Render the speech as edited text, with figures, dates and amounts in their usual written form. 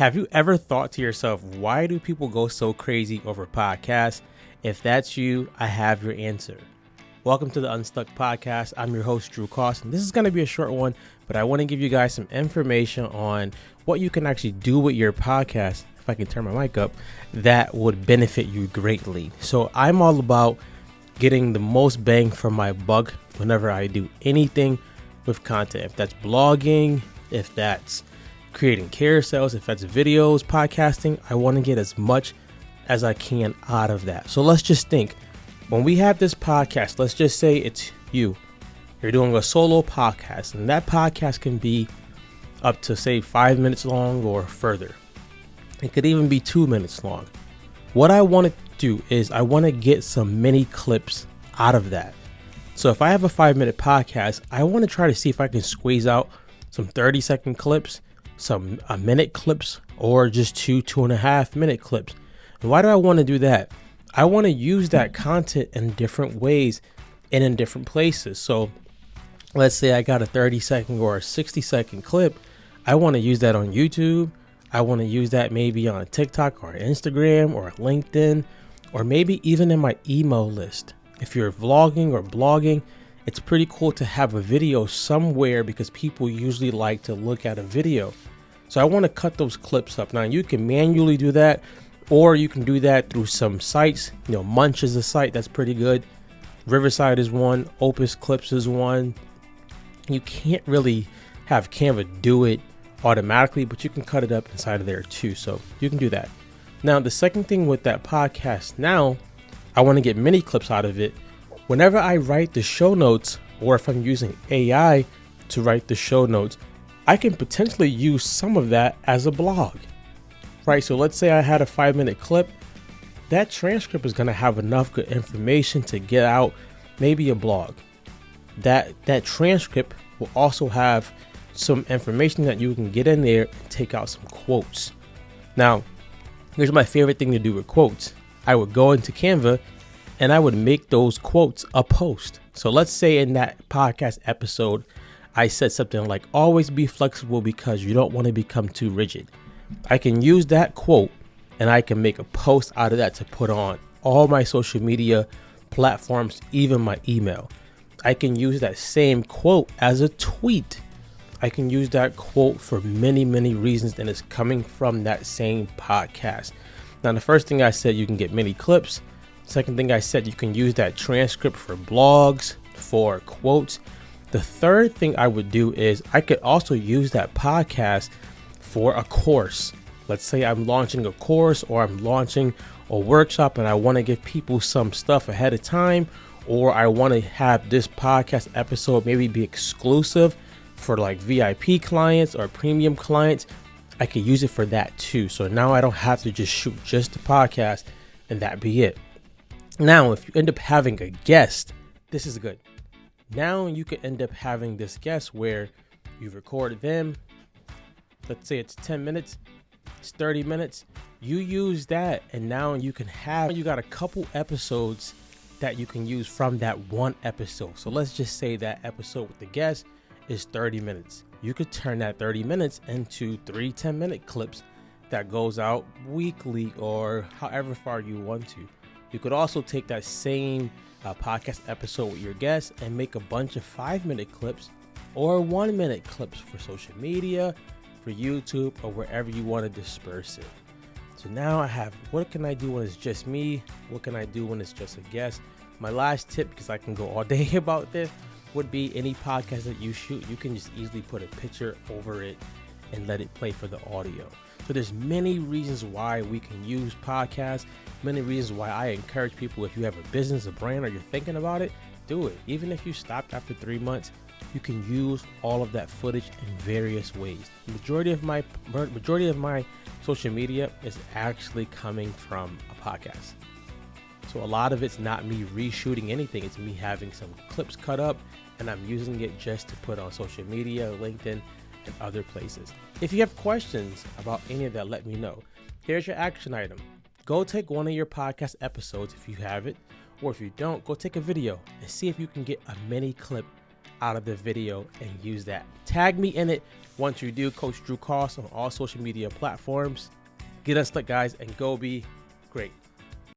Have you ever thought to yourself, why do people go so crazy over podcasts? If that's you, I have your answer. Welcome to the Unstuck Podcast. I'm your host, Drew Carson. This is going to be a short one, but I want to give you guys some information on what you can actually do with your podcast, if I can turn my mic up, that would benefit you greatly. So I'm all about getting the most bang for my buck whenever I do anything with content. If that's blogging, if that's creating carousels, if that's videos, podcasting, I want to get as much as I can out of that. So let's just think, when we have this podcast, let's just say it's you're doing a solo podcast, and that podcast can be up to say 5 minutes long or further. It could even be 2 minutes long. What I want to do is I want to get some mini clips out of that. So if I have a 5-minute podcast, I want to try to see if I can squeeze out some 30-second clips, some a minute clips, or just 2.5 minute clips. And why do I want to do that? I want to use that content in different ways and in different places. So let's say I got a 30-second or a 60-second clip. I want to use that on YouTube. I want to use that maybe on TikTok or Instagram or LinkedIn, or maybe even in my email list. If you're vlogging or blogging, it's pretty cool to have a video somewhere because people usually like to look at a video. So I want to cut those clips up. Now you can manually do that, or you can do that through some sites. Munch is a site that's pretty good. Riverside is one. Opus Clips is one. You can't really have Canva do it automatically, but you can cut it up inside of there too. So you can do that. Now, the second thing with that podcast, now I want to get mini clips out of it. Whenever I write the show notes, or if I'm using AI to write the show notes, I can potentially use some of that as a blog, right? So let's say I had a 5-minute clip. That transcript is going to have enough good information to get out maybe a blog. That transcript will also have some information that you can get in there and take out some quotes. Now, here's my favorite thing to do with quotes. I would go into Canva and I would make those quotes a post. So let's say in that podcast episode, I said something like, always be flexible because you don't want to become too rigid. I can use that quote and I can make a post out of that to put on all my social media platforms, even my email. I can use that same quote as a tweet. I can use that quote for many, many reasons, and it's coming from that same podcast. Now, the first thing I said, you can get mini clips. Second thing I said, you can use that transcript for blogs, for quotes. The third thing I would do is I could also use that podcast for a course. Let's say I'm launching a course, or I'm launching a workshop and I want to give people some stuff ahead of time, or I want to have this podcast episode maybe be exclusive for like VIP clients or premium clients. I could use it for that too. So now I don't have to just shoot just the podcast and that be it. Now, if you end up having a guest, this is good. Now you could end up having this guest where you recorded them. Let's say it's 10 minutes, it's 30 minutes. You use that, and now you got a couple episodes that you can use from that one episode. So let's just say that episode with the guest is 30 minutes. You could turn that 30 minutes into 3 10-minute clips that goes out weekly or however far you want to. You could also take that same podcast episode with your guest and make a bunch of 5-minute clips or 1-minute clips for social media, for YouTube, or wherever you want to disperse it. So now I have, what can I do when it's just me? What can I do when it's just a guest? My last tip, because I can go all day about this, would be any podcast that you shoot, you can just easily put a picture over it and let it play for the audio. So there's many reasons why we can use podcasts, many reasons why I encourage people, if you have a business, a brand, or you're thinking about it, do it. Even if you stopped after 3 months, you can use all of that footage in various ways. The majority of my social media is actually coming from a podcast. So a lot of it's not me reshooting anything. It's me having some clips cut up and I'm using it just to put on social media, LinkedIn, and other places. If you have questions about any of that, let me know. Here's your action item. Go take one of your podcast episodes if you have it, or if you don't, go take a video and see if you can get a mini clip out of the video and use that. Tag me in it once you do. Coach Drew Cost on all social media platforms. Get unstuck, guys, and go be great.